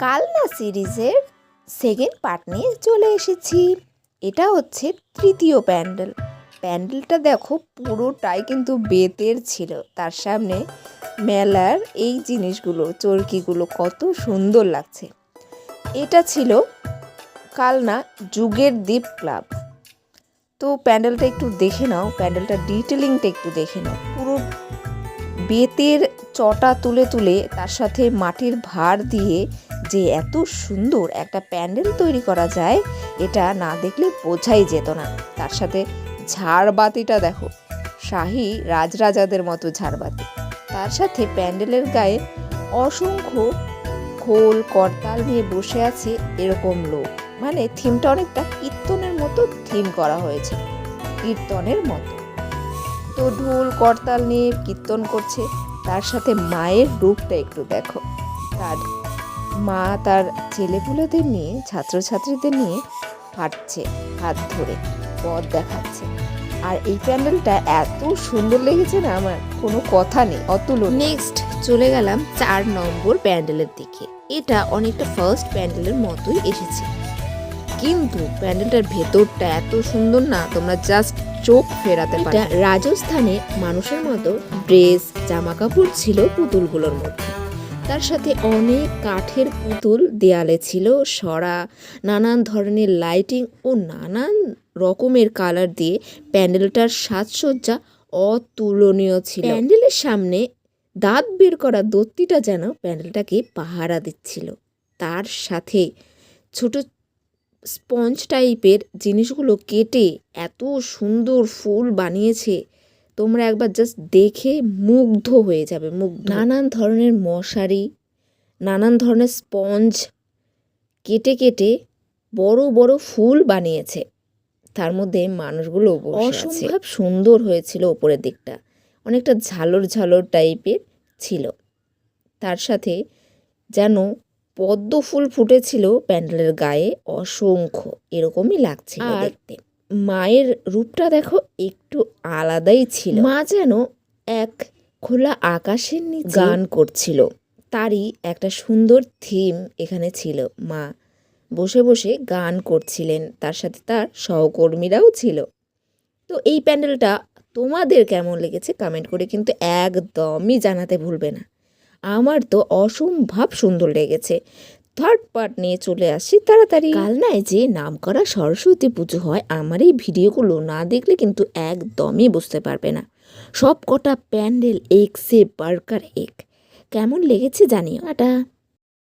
কালনা সিরিজের second part নিয়ে চলে এসেছি। এটা হচ্ছে তৃতীয় প্যান্ডেল। প্যান্ডেলটা দেখো পুরোটাই কিন্তু বেতের ছিল। তার সামনে মেলার এই জিনিসগুলো, চরকিগুলো কত সুন্দর লাগছে। এটা ছিল কালনা যুগের দ্বীপ ক্লাব। তো প্যান্ডেলটা একটু দেখে নাও, প্যান্ডেলটা ডিটেলিংটা একটু দেখে নাও। পুরো বেতের চটা তুলে তুলে তার সাথে মাটির ভার দিয়ে যে এত সুন্দর একটা প্যান্ডেল তৈরি করা যায়, এটা না দেখলে বোঝাই যেত না। তার সাথে ঝাড়বাতিটা দেখো, শাহী রাজরাজাদের মতো ঝাড়বাতি। তার সাথে প্যান্ডেলের গায়ে অসংখ্য খোল করতাল নিয়ে বসে আছে এরকম লোক। মানে থিমটা অনেকটা কীর্তনের মতো থিম করা হয়েছে, কীর্তনের মতো। তো ঢোল করতাল নিয়ে কীর্তন করছে। তার সাথে মায়ের রূপটা একটু দেখো। তার মা তার ছেলেপুলেদের নিয়ে, ছাত্রছাত্রীদের নিয়ে হাঁটছে, হাত ধরে পথ দেখাচ্ছে। আর এই প্যান্ডেলটা এত সুন্দর লেগেছে না, আমার কোনো কথা নেই, অতুলনীয়। নেক্সট চলে গেলাম 4 নম্বর প্যান্ডেলের দিকে। এটা অনেকটা ফার্স্ট প্যান্ডেলের মতোই এসেছে, কিন্তু প্যান্ডেলটার ভেতরটা এত সুন্দর না, তোমরা জাস্ট চোখ ফেরাতে পারবে। এটা রাজস্থানে মানুষের মতো ড্রেস, জামা কাপড় ছিল পুতুলগুলোর মধ্যে। তার সাথে অনেক কাঠের পুতুল, দেয়ালে ছিল সরা, নানান ধরনের লাইটিং ও নানান রকমের কালার দিয়ে প্যান্ডেলটার সাজসজ্জা অতুলনীয় ছিল। প্যান্ডেলের সামনে দাঁত বের করা দত্তিটা যেন প্যান্ডেলটাকে পাহারা দিচ্ছিল। তার সাথে ছোট স্পঞ্জ টাইপের জিনিসগুলো কেটে এত সুন্দর ফুল বানিয়েছে, তোমরা একবার জাস্ট দেখে মুগ্ধ হয়ে যাবে, মুগ্ধ। নানান ধরনের মশারি, নানান ধরনের স্পঞ্জ কেটে কেটে বড় বড় ফুল বানিয়েছে। তার মধ্যে মানুষগুলো অসম্ভব সুন্দর হয়েছিল। ওপরের দিকটা অনেকটা ঝালর ঝালর টাইপের ছিল। তার সাথে যেন পদ্ম ফুল ফুটেছিল প্যান্ডেলের গায়ে অসংখ্য, এরকমই লাগছিল দেখতে। মায়ের রূপটা দেখো একটু আলাদাই ছিল। মা যেন এক খোলা আকাশের নিচে গান করছিল, তারই একটা সুন্দর থিম এখানে ছিল। মা বসে বসে গান করছিলেন, তার সাথে তার সহকর্মীরাও ছিল। তো এই প্যান্ডেলটা তোমাদের কেমন লেগেছে কমেন্ট করে কিন্তু একদমই জানাতে ভুলবে না। আমার তো অসম্ভব সুন্দর লেগেছে। থার্ড পার্ট নিয়ে চলে আসি তাড়াতাড়ি। কালনায় যে নামকরা সরস্বতী পুজো হয়, আমার এই ভিডিওগুলো না দেখলে কিন্তু একদমই বুঝতে পারবে না। সব কটা প্যান্ডেল এক সে বারকার এক। কেমন লেগেছে জানিও। টাটা।